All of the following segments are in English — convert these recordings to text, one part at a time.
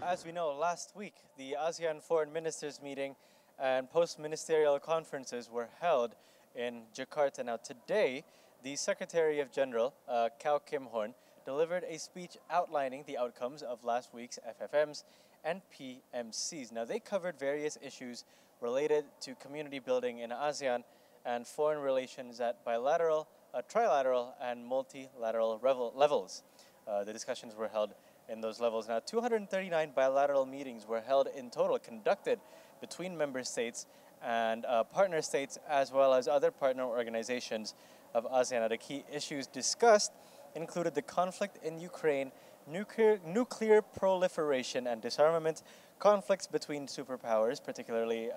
as we know, last week the ASEAN Foreign Ministers meeting and post-ministerial conferences were held in Jakarta. Now today, the Secretary of General, Kao Kim Horn, delivered a speech outlining the outcomes of last week's FFMs and PMCs. Now they covered various issues related to community building in ASEAN and foreign relations at bilateral, trilateral, and multilateral levels. The discussions were held in those levels. Now, 239 bilateral meetings were held in total, conducted between member states and partner states, as well as other partner organizations of ASEAN. Now, the key issues discussed included the conflict in Ukraine, nuclear proliferation and disarmament, conflicts between superpowers, particularly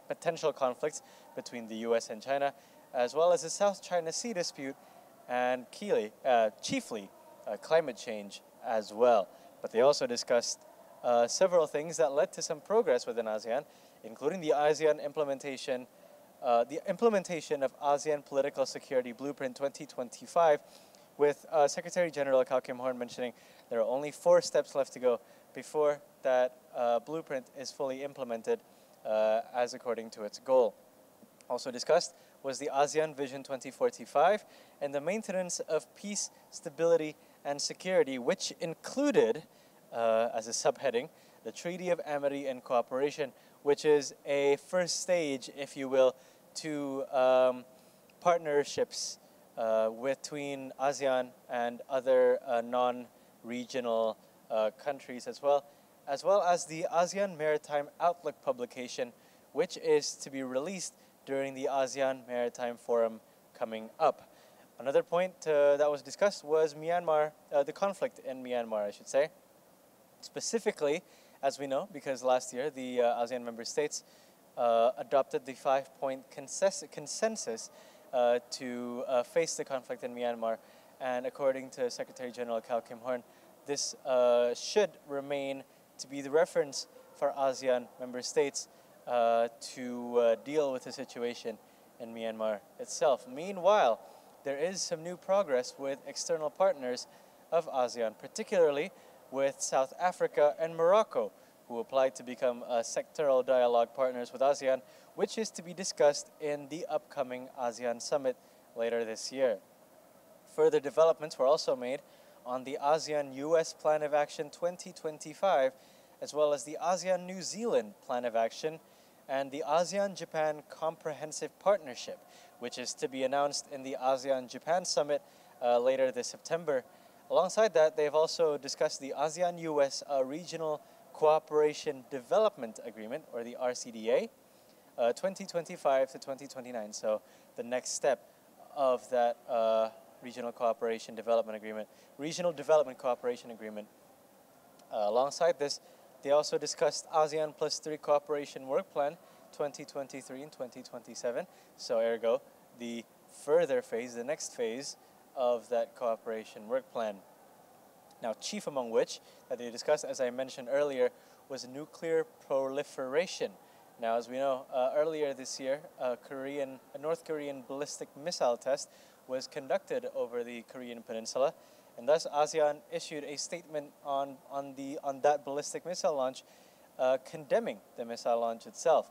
potential conflicts between the US and China, as well as the South China Sea dispute, and chiefly climate change as well. But they also discussed several things that led to some progress within ASEAN, including the implementation of ASEAN Political Security Blueprint 2025, with Secretary General Kao Kim Horn mentioning there are only 4 steps left to go before that blueprint is fully implemented as according to its goal. Also discussed was the ASEAN Vision 2045 and the maintenance of peace, stability, and security, which included, as a subheading, the Treaty of Amity and Cooperation, which is a first stage, if you will, to partnerships between ASEAN and other non-regional countries as well as the ASEAN Maritime Outlook publication, which is to be released during the ASEAN Maritime Forum coming up. Another point that was discussed was Myanmar, the conflict in Myanmar, I should say. Specifically, as we know, because last year the ASEAN member states adopted the 5-point consensus to face the conflict in Myanmar. And according to Secretary General Kao Kim Horn, this should remain to be the reference for ASEAN member states to deal with the situation in Myanmar itself. Meanwhile, there is some new progress with external partners of ASEAN, particularly with South Africa and Morocco, who applied to become sectoral dialogue partners with ASEAN, which is to be discussed in the upcoming ASEAN Summit later this year. Further developments were also made on the ASEAN-US Plan of Action 2025, as well as the ASEAN-New Zealand Plan of Action and the ASEAN-Japan Comprehensive Partnership, which is to be announced in the ASEAN-Japan Summit later this September. Alongside that, they've also discussed the ASEAN-US Regional Cooperation Development Agreement, or the RCDA, 2025 to 2029. So the next step of that Regional Development Cooperation Agreement. Alongside this, they also discussed ASEAN +3 Cooperation Work Plan 2023 and 2027. So ergo, the further phase, the next phase of that cooperation work plan. Now, chief among which that they discussed, as I mentioned earlier, was nuclear proliferation. Now, as we know, earlier this year, a North Korean ballistic missile test was conducted over the Korean Peninsula, and thus ASEAN issued a statement on that ballistic missile launch, condemning the missile launch itself.